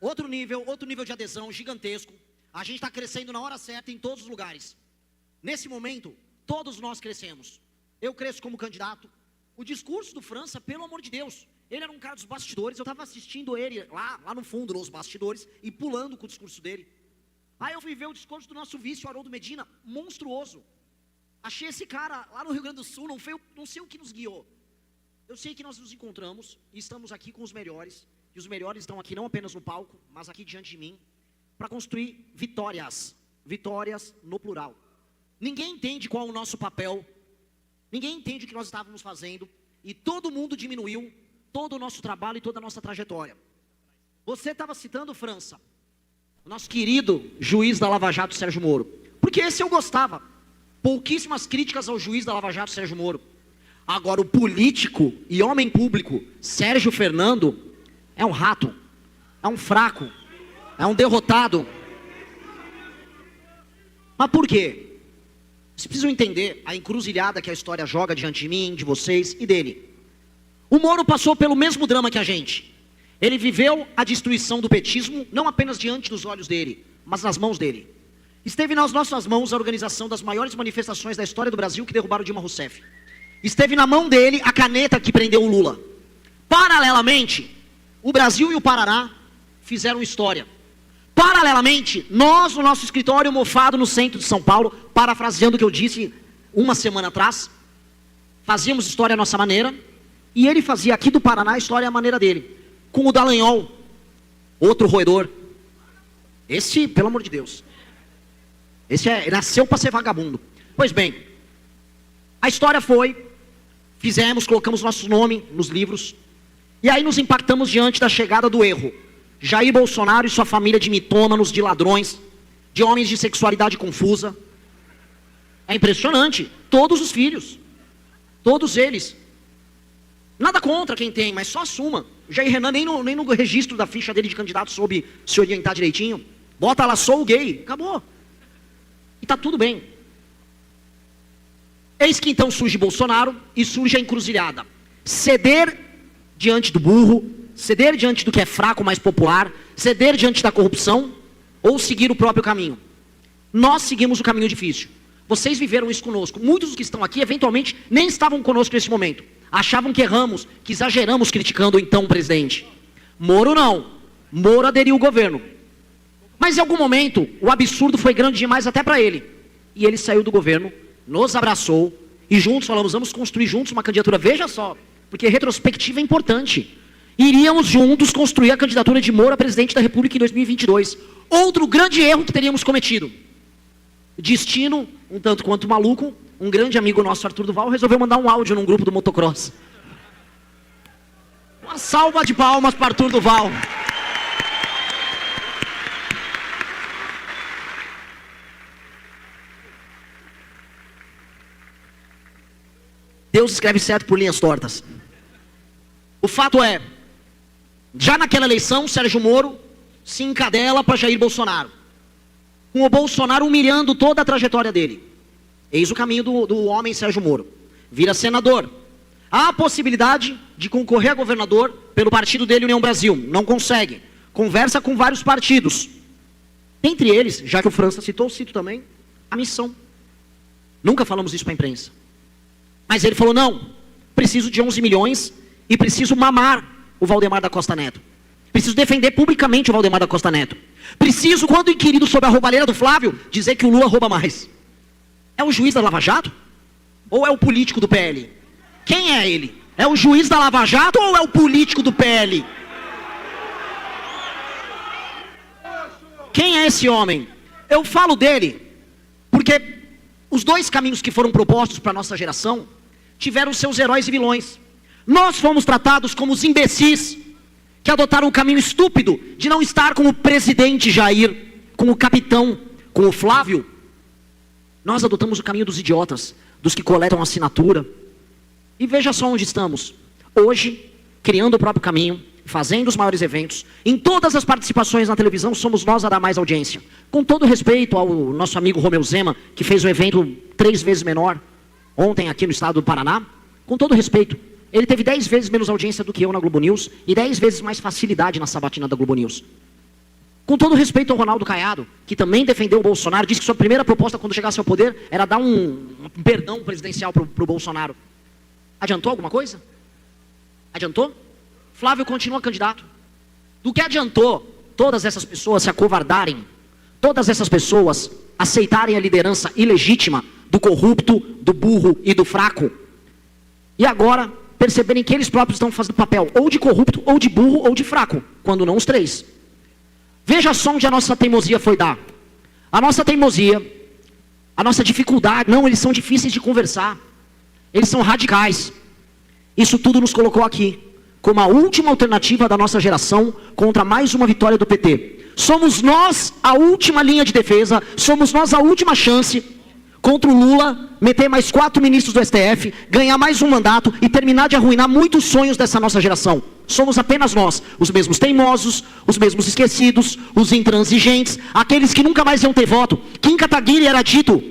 outro nível de adesão gigantesco. A gente está crescendo na hora certa em todos os lugares. Nesse momento, todos nós crescemos. Eu cresço como candidato. O discurso do França, pelo amor de Deus, ele era um cara dos bastidores. Eu estava assistindo ele lá no fundo, nos bastidores, e pulando com o discurso dele. Aí eu fui ver o discurso do nosso vice, o Haroldo Medina, monstruoso. Achei esse cara lá no Rio Grande do Sul, não sei o que nos guiou. Eu sei que nós nos encontramos e estamos aqui com os melhores. E os melhores estão aqui não apenas no palco, mas aqui diante de mim, para construir vitórias. Vitórias no plural. Ninguém entende qual é o nosso papel. Ninguém entende o que nós estávamos fazendo. E todo mundo diminuiu todo o nosso trabalho e toda a nossa trajetória. Você estava citando, França, o nosso querido juiz da Lava Jato, Sérgio Moro. Porque esse eu gostava. Pouquíssimas críticas ao juiz da Lava Jato, Sérgio Moro. Agora, o político e homem público, Sérgio Fernando, é um rato, é um fraco, é um derrotado. Mas por quê? Vocês precisam entender a encruzilhada que a história joga diante de mim, de vocês e dele. O Moro passou pelo mesmo drama que a gente. Ele viveu a destruição do petismo, não apenas diante dos olhos dele, mas nas mãos dele. Esteve nas nossas mãos a organização das maiores manifestações da história do Brasil que derrubaram Dilma Rousseff. Esteve na mão dele a caneta que prendeu o Lula. Paralelamente, o Brasil e o Paraná fizeram história. Paralelamente, nós no nosso escritório mofado no centro de São Paulo, parafraseando o que eu disse uma semana atrás, fazíamos história à nossa maneira, e ele fazia aqui do Paraná a história à maneira dele. Com o Dallagnol, outro roedor. Esse, pelo amor de Deus, nasceu para ser vagabundo. Pois bem, a história foi, colocamos nosso nome nos livros, e aí nos impactamos diante da chegada do erro. Jair Bolsonaro e sua família de mitômanos, de ladrões, de homens de sexualidade confusa. É impressionante, todos os filhos, todos eles. Nada contra quem tem, mas só assuma. O Jair Renan nem no registro da ficha dele de candidato soube se orientar direitinho. Bota lá, sou gay, acabou. E tá tudo bem. Eis que então surge Bolsonaro e surge a encruzilhada. Ceder diante do burro, ceder diante do que é fraco, mais popular, ceder diante da corrupção, ou seguir o próprio caminho. Nós seguimos o caminho difícil. Vocês viveram isso conosco. Muitos dos que estão aqui, eventualmente, nem estavam conosco nesse momento. Achavam que erramos, que exageramos criticando o então presidente. Moro não. Moro aderiu ao governo. Mas em algum momento, o absurdo foi grande demais até para ele. E ele saiu do governo, nos abraçou, e juntos falamos, vamos construir juntos uma candidatura. Veja só, porque retrospectiva é importante. Iríamos juntos construir a candidatura de Moro a presidente da República em 2022. Outro grande erro que teríamos cometido. Destino, um tanto quanto maluco, um grande amigo nosso, Arthur Duval, resolveu mandar um áudio num grupo do motocross. Uma salva de palmas para Arthur Duval. Deus escreve certo por linhas tortas. O fato é, já naquela eleição, Sérgio Moro se encadela para Jair Bolsonaro. Com o Bolsonaro humilhando toda a trajetória dele. Eis o caminho do homem Sérgio Moro. Vira senador. Há a possibilidade de concorrer a governador pelo partido dele, União Brasil. Não consegue. Conversa com vários partidos. Entre eles, já que o França citou, cito também, a Missão. Nunca falamos isso para a imprensa. Mas ele falou, não, preciso de 11 milhões e preciso mamar o Valdemar da Costa Neto. Preciso defender publicamente o Valdemar da Costa Neto. Preciso, quando inquirido sobre a roubalheira do Flávio, dizer que o Lula rouba mais. É o juiz da Lava Jato? Ou é o político do PL? Quem é ele? É o juiz da Lava Jato ou é o político do PL? Quem é esse homem? Eu falo dele porque os dois caminhos que foram propostos para a nossa geração tiveram seus heróis e vilões. Nós fomos tratados como os imbecis que adotaram o caminho estúpido de não estar com o presidente Jair, com o capitão, com o Flávio. Nós adotamos o caminho dos idiotas, dos que coletam assinatura. E veja só onde estamos. Hoje, criando o próprio caminho, fazendo os maiores eventos. Em todas as participações na televisão, somos nós a dar mais audiência. Com todo respeito ao nosso amigo Romeu Zema, que fez o evento 3 vezes menor, ontem aqui no estado do Paraná. Com todo respeito. Ele teve 10 vezes menos audiência do que eu na Globo News e 10 vezes mais facilidade na sabatina da Globo News. Com todo respeito ao Ronaldo Caiado, que também defendeu o Bolsonaro, disse que sua primeira proposta quando chegasse ao poder era dar um perdão presidencial para o Bolsonaro. Adiantou alguma coisa? Adiantou? Flávio continua candidato. Do que adiantou todas essas pessoas se acovardarem, todas essas pessoas aceitarem a liderança ilegítima do corrupto, do burro e do fraco, e agora perceberem que eles próprios estão fazendo papel ou de corrupto, ou de burro, ou de fraco, quando não os três. Veja só onde a nossa teimosia foi dar. A nossa teimosia, a nossa dificuldade, não, eles são difíceis de conversar, eles são radicais. Isso tudo nos colocou aqui, como a última alternativa da nossa geração contra mais uma vitória do PT. Somos nós a última linha de defesa, somos nós a última chance contra o Lula, meter mais 4 ministros do STF, ganhar mais um mandato e terminar de arruinar muitos sonhos dessa nossa geração. Somos apenas nós, os mesmos teimosos, os mesmos esquecidos, os intransigentes, aqueles que nunca mais iam ter voto. Kim Kataguiri era dito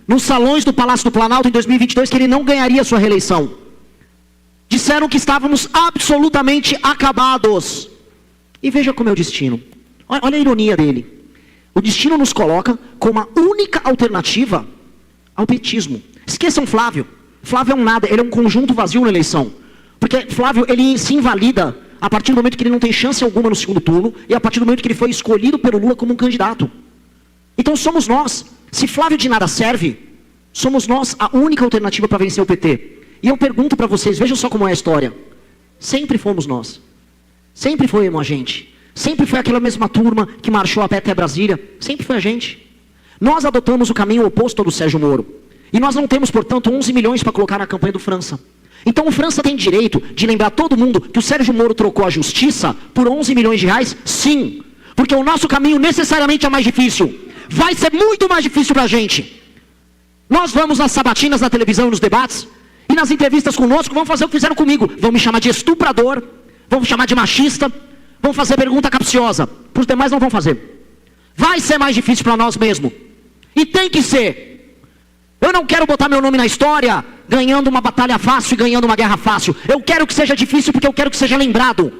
nos salões do Palácio do Planalto em 2022 que ele não ganharia sua reeleição. Disseram que estávamos absolutamente acabados. E veja como é o destino. Olha a ironia dele. O destino nos coloca como a única alternativa ao petismo. Esqueçam Flávio. Flávio é um nada, ele é um conjunto vazio na eleição. Porque Flávio, ele se invalida a partir do momento que ele não tem chance alguma no segundo turno e a partir do momento que ele foi escolhido pelo Lula como um candidato. Então somos nós. Se Flávio de nada serve, somos nós a única alternativa para vencer o PT. E eu pergunto para vocês, vejam só como é a história. Sempre fomos nós. Sempre foi a gente. Sempre foi aquela mesma turma que marchou a pé até Brasília. Sempre foi a gente. Nós adotamos o caminho oposto ao do Sérgio Moro. E nós não temos, portanto, 11 milhões para colocar na campanha do França. Então o França tem direito de lembrar todo mundo que o Sérgio Moro trocou a justiça por 11 milhões de reais? Sim. Porque o nosso caminho necessariamente é mais difícil. Vai ser muito mais difícil para a gente. Nós vamos nas sabatinas, na televisão, nos debates, e nas entrevistas conosco, vão fazer o que fizeram comigo. Vão me chamar de estuprador, vão me chamar de machista, vão fazer pergunta capciosa. Para os demais não vão fazer. Vai ser mais difícil para nós mesmo. E tem que ser. Eu não quero botar meu nome na história ganhando uma batalha fácil e ganhando uma guerra fácil. Eu quero que seja difícil porque eu quero que seja lembrado.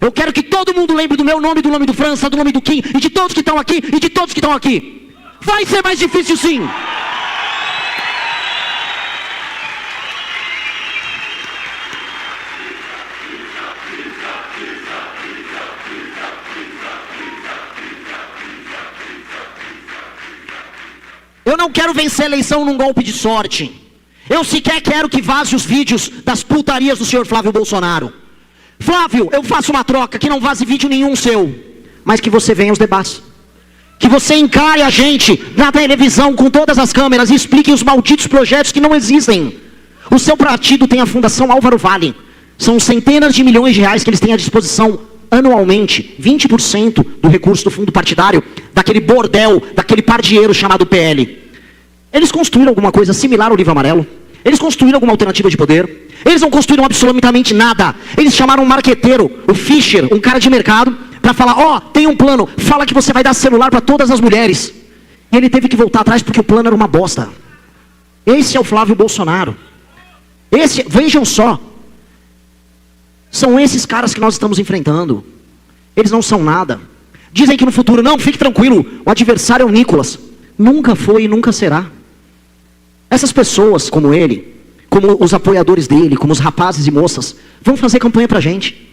Eu quero que todo mundo lembre do meu nome, do nome do França, do nome do Kim, e de todos que estão aqui, e de todos que estão aqui. Vai ser mais difícil sim. Eu não quero vencer a eleição num golpe de sorte. Eu sequer quero que vaze os vídeos das putarias do senhor Flávio Bolsonaro. Flávio, eu faço uma troca, que não vaze vídeo nenhum seu, mas que você venha aos debates. Que você encare a gente na televisão com todas as câmeras e explique os malditos projetos que não existem. O seu partido tem a Fundação Álvaro Vale. São centenas de milhões de reais que eles têm à disposição anualmente, 20% do recurso do fundo partidário, daquele bordel, daquele pardieiro chamado PL. Eles construíram alguma coisa similar ao livro amarelo? Eles construíram alguma alternativa de poder? Eles não construíram absolutamente nada. Eles chamaram um marqueteiro, o Fischer, um cara de mercado, para falar, ó, tem um plano, fala que você vai dar celular para todas as mulheres. E ele teve que voltar atrás porque o plano era uma bosta. Esse é o Flávio Bolsonaro. Vejam só. São esses caras que nós estamos enfrentando. Eles não são nada. Dizem que no futuro, não, fique tranquilo, o adversário é o Nicolas. Nunca foi e nunca será. Essas pessoas como ele, como os apoiadores dele, como os rapazes e moças, vão fazer campanha pra gente.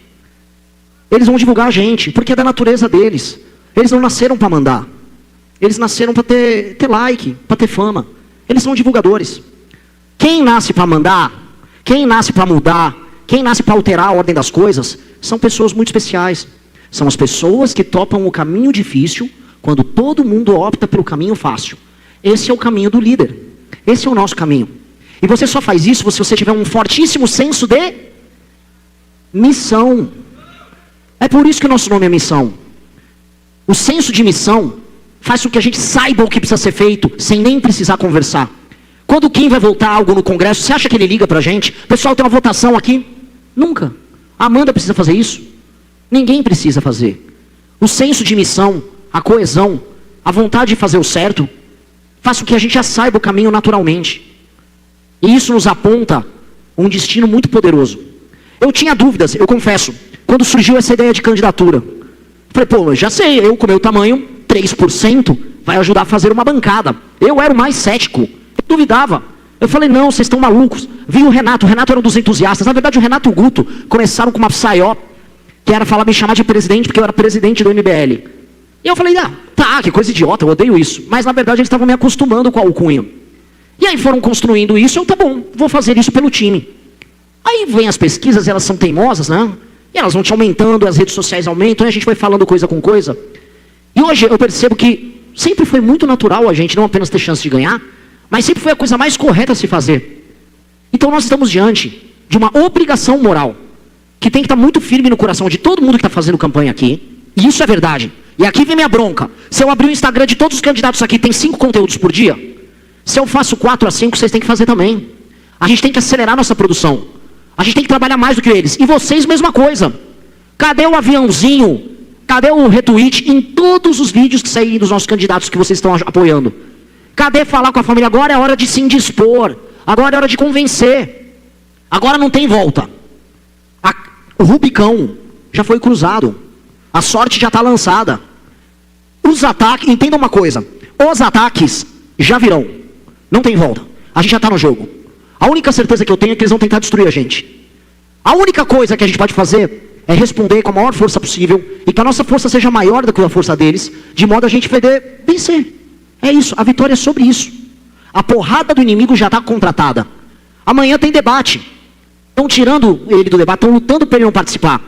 Eles vão divulgar a gente, porque é da natureza deles. Eles não nasceram para mandar. Eles nasceram para ter like, para ter fama. Eles são divulgadores. Quem nasce para mandar, quem nasce para mudar, quem nasce para alterar a ordem das coisas, são pessoas muito especiais. São as pessoas que topam o caminho difícil quando todo mundo opta pelo caminho fácil. Esse é o caminho do líder. Esse é o nosso caminho. E você só faz isso se você tiver um fortíssimo senso de missão. É por isso que o nosso nome é missão. O senso de missão faz com que a gente saiba o que precisa ser feito sem nem precisar conversar. Quando quem vai votar algo no Congresso, você acha que ele liga pra gente? Pessoal, tem uma votação aqui? Nunca. A Amanda precisa fazer isso? Ninguém precisa fazer. O senso de missão, a coesão, a vontade de fazer o certo, faz com que a gente já saiba o caminho naturalmente. E isso nos aponta um destino muito poderoso. Eu tinha dúvidas, eu confesso, quando surgiu essa ideia de candidatura. Falei, pô, já sei, eu com meu tamanho, 3% vai ajudar a fazer uma bancada. Eu era o mais cético, eu duvidava. Eu falei, não, vocês estão malucos. Vi o Renato era um dos entusiastas. Na verdade, o Renato e o Guto começaram com uma psaió, que era me chamar de presidente, porque eu era presidente do MBL. E eu falei, tá, que coisa idiota, eu odeio isso. Mas, na verdade, eles estavam me acostumando com a alcunha. E aí foram construindo isso, tá bom, vou fazer isso pelo time. Aí vem as pesquisas, elas são teimosas, né? E elas vão te aumentando, as redes sociais aumentam, e a gente vai falando coisa com coisa. E hoje eu percebo que sempre foi muito natural a gente não apenas ter chance de ganhar, mas sempre foi a coisa mais correta a se fazer. Então nós estamos diante de uma obrigação moral, que tem que estar muito firme no coração de todo mundo que está fazendo campanha aqui, e isso é verdade. E aqui vem minha bronca. Se eu abrir o Instagram de todos os candidatos aqui, tem 5 conteúdos por dia. Se eu faço 4 a 5, vocês têm que fazer também. A gente tem que acelerar nossa produção. A gente tem que trabalhar mais do que eles. E vocês, mesma coisa. Cadê o aviãozinho? Cadê o retweet em todos os vídeos que saírem dos nossos candidatos que vocês estão apoiando? Cadê falar com a família? Agora é hora de se indispor. Agora é hora de convencer. Agora não tem volta. O Rubicão já foi cruzado. A sorte já está lançada. Os ataques, entenda uma coisa. Os ataques já virão. Não tem volta. A gente já está no jogo. A única certeza que eu tenho é que eles vão tentar destruir a gente. A única coisa que a gente pode fazer é responder com a maior força possível e que a nossa força seja maior do que a força deles, de modo a gente poder vencer. É isso, a vitória é sobre isso. A porrada do inimigo já está contratada. Amanhã tem debate. Estão tirando ele do debate, estão lutando para ele não participar.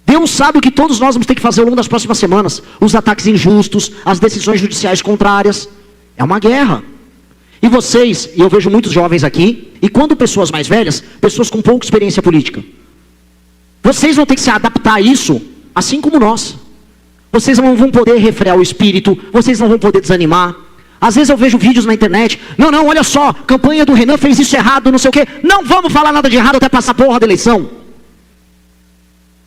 Deus sabe o que todos nós vamos ter que fazer ao longo das próximas semanas. Os ataques injustos, as decisões judiciais contrárias. É uma guerra. E vocês, e eu vejo muitos jovens aqui, e quando pessoas mais velhas, pessoas com pouca experiência política. Vocês vão ter que se adaptar a isso, assim como nós. Vocês não vão poder refrear o espírito, vocês não vão poder desanimar. Às vezes eu vejo vídeos na internet, não, olha só, campanha do Renan fez isso errado, não sei o quê. Não vamos falar nada de errado até passar a porra da eleição.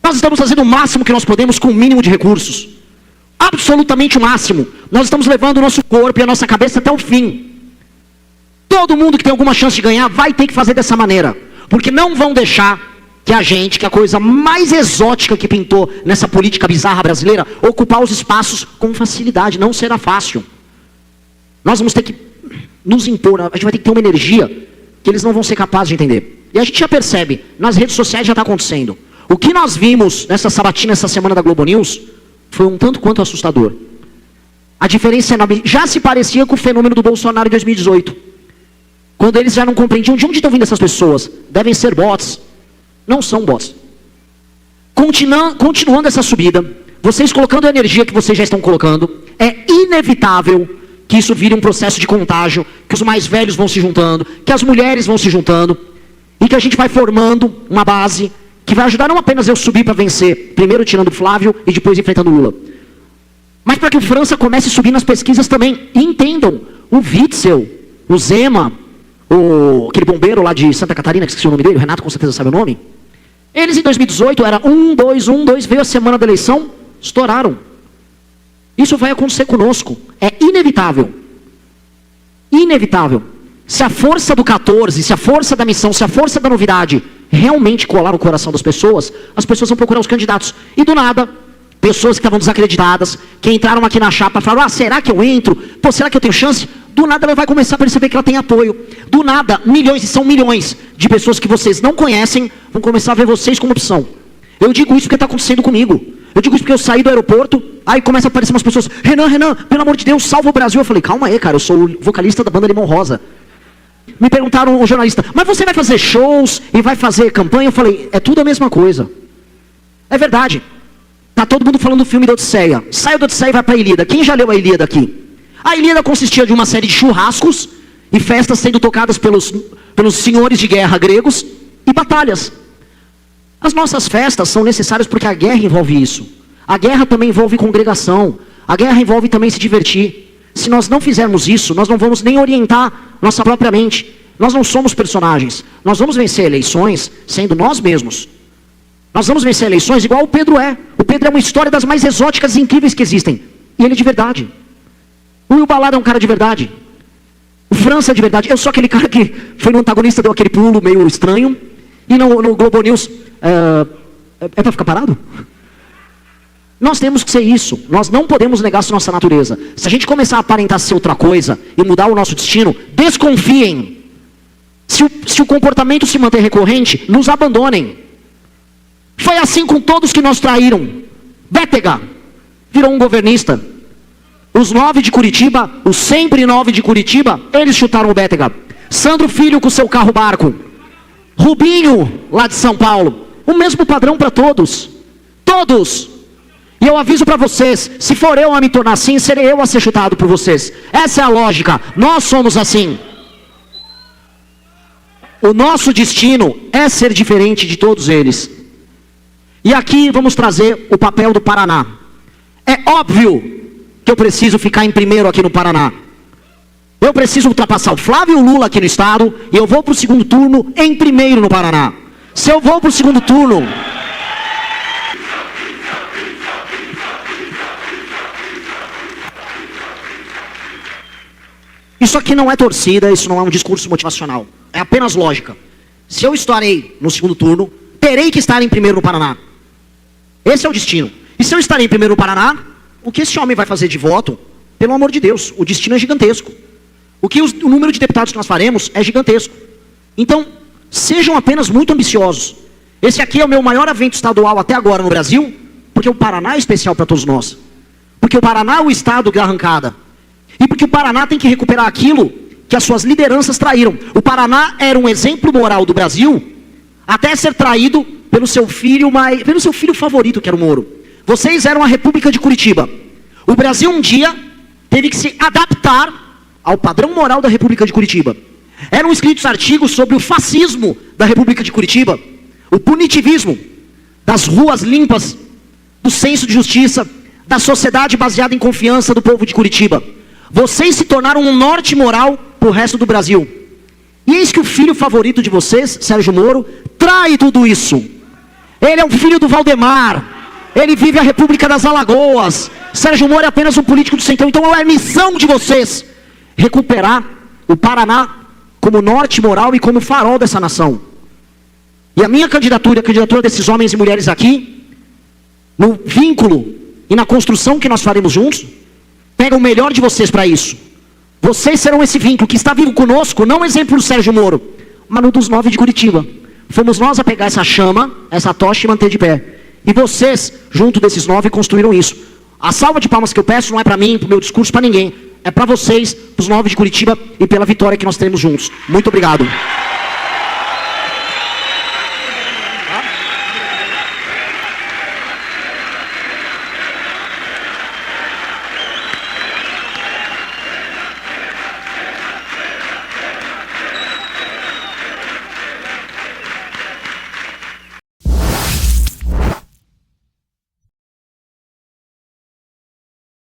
Nós estamos fazendo o máximo que nós podemos com o mínimo de recursos. Absolutamente o máximo. Nós estamos levando o nosso corpo e a nossa cabeça até o fim. Todo mundo que tem alguma chance de ganhar vai ter que fazer dessa maneira. Porque não vão deixar que a coisa mais exótica que pintou nessa política bizarra brasileira, ocupar os espaços com facilidade. Não será fácil. Nós vamos ter que nos impor, a gente vai ter que ter uma energia que eles não vão ser capazes de entender. E a gente já percebe, nas redes sociais já está acontecendo. O que nós vimos nessa sabatina, essa semana da Globo News, foi um tanto quanto assustador. A diferença enorme, já se parecia com o fenômeno do Bolsonaro em 2018. Quando eles já não compreendiam de onde estão vindo essas pessoas. Devem ser bots. Não são bots. Continuando essa subida, vocês colocando a energia que vocês já estão colocando, é inevitável que isso vire um processo de contágio, que os mais velhos vão se juntando, que as mulheres vão se juntando, e que a gente vai formando uma base que vai ajudar não apenas eu subir para vencer, primeiro tirando o Flávio e depois enfrentando o Lula, mas para que o França comece a subir nas pesquisas também. E entendam, o Witzel, o Zema, aquele bombeiro lá de Santa Catarina, que esqueci o nome dele, o Renato com certeza sabe o nome, eles em 2018 era 1, 2, veio a semana da eleição, estouraram. Isso vai acontecer conosco, é inevitável. Inevitável. Se a força do 14, se a força da missão, se a força da novidade realmente colar no coração das pessoas, as pessoas vão procurar os candidatos. E do nada, pessoas que estavam desacreditadas, que entraram aqui na chapa, falaram, será que eu entro? Pô, será que eu tenho chance? Do nada ela vai começar a perceber que ela tem apoio. Do nada, milhões, e são milhões de pessoas que vocês não conhecem, vão começar a ver vocês como opção. Eu digo isso porque está acontecendo comigo. Eu digo isso porque eu saí do aeroporto, aí começa a aparecer umas pessoas, Renan, pelo amor de Deus, salva o Brasil. Eu falei, calma aí, cara, eu sou o vocalista da banda Limão Rosa. Me perguntaram, o jornalista, mas você vai fazer shows e vai fazer campanha? Eu falei, é tudo a mesma coisa. É verdade. Tá todo mundo falando do filme da Odisseia. Sai da Odisseia e vai para a Ilíada. Quem já leu a Ilíada aqui? A Ilíada consistia de uma série de churrascos e festas sendo tocadas pelos senhores de guerra gregos e batalhas. As nossas festas são necessárias porque a guerra envolve isso. A guerra também envolve congregação. A guerra envolve também se divertir. Se nós não fizermos isso, nós não vamos nem orientar nossa própria mente. Nós não somos personagens. Nós vamos vencer eleições sendo nós mesmos. Nós vamos vencer eleições igual o Pedro é. O Pedro é uma história das mais exóticas e incríveis que existem. E ele é de verdade. O Will Balada é um cara de verdade. O França é de verdade. Eu sou aquele cara que foi no antagonista, deu aquele pulo meio estranho. E no Globo News... É pra ficar parado? Nós temos que ser isso. Nós não podemos negar a nossa natureza. Se a gente começar a aparentar ser outra coisa e mudar o nosso destino, desconfiem. Se o comportamento se manter recorrente, nos abandonem. Foi assim com todos que nos traíram. Bétega virou um governista. Os 9 de Curitiba, os sempre 9 de Curitiba, eles chutaram o Bétega. Sandro Filho com seu carro-barco. Rubinho, lá de São Paulo. O mesmo padrão para todos. Todos. E eu aviso para vocês, se for eu a me tornar assim, serei eu a ser chutado por vocês. Essa é a lógica. Nós somos assim. O nosso destino é ser diferente de todos eles. E aqui vamos trazer o papel do Paraná. É óbvio que eu preciso ficar em primeiro aqui no Paraná. Eu preciso ultrapassar o Flávio e o Lula aqui no estado, e eu vou para o segundo turno em primeiro no Paraná. Se eu vou para o segundo turno... Isso aqui não é torcida, isso não é um discurso motivacional. É apenas lógica. Se eu estarei no segundo turno, terei que estar em primeiro no Paraná. Esse é o destino. E se eu estarei em primeiro no Paraná, o que esse homem vai fazer de voto? Pelo amor de Deus, o destino é gigantesco. O número de deputados que nós faremos é gigantesco. Então, sejam apenas muito ambiciosos. Esse aqui é o meu maior evento estadual até agora no Brasil, porque o Paraná é especial para todos nós. Porque o Paraná é o estado da arrancada. E porque o Paraná tem que recuperar aquilo que as suas lideranças traíram. O Paraná era um exemplo moral do Brasil, até ser traído pelo seu filho favorito, que era o Moro. Vocês eram a República de Curitiba. O Brasil um dia teve que se adaptar ao padrão moral da República de Curitiba. Eram escritos artigos sobre o fascismo da República de Curitiba, o punitivismo das ruas limpas, do senso de justiça, da sociedade baseada em confiança do povo de Curitiba. Vocês se tornaram um norte moral para o resto do Brasil. E eis que o filho favorito de vocês, Sérgio Moro, trai tudo isso. Ele é um filho do Valdemar. Ele vive a República das Alagoas. Sérgio Moro é apenas um político do centrão. Então é a missão de vocês recuperar o Paraná como norte moral e como farol dessa nação. E a minha candidatura, a candidatura desses homens e mulheres aqui, no vínculo e na construção que nós faremos juntos, pega o melhor de vocês para isso. Vocês serão esse vínculo que está vivo conosco, não exemplo do Sérgio Moro, mas no dos 9 de Curitiba. Fomos nós a pegar essa chama, essa tocha e manter de pé. E vocês, junto desses 9, construíram isso. A salva de palmas que eu peço não é para mim, para o meu discurso, para ninguém. É para vocês, para os 9 de Curitiba e pela vitória que nós teremos juntos. Muito obrigado.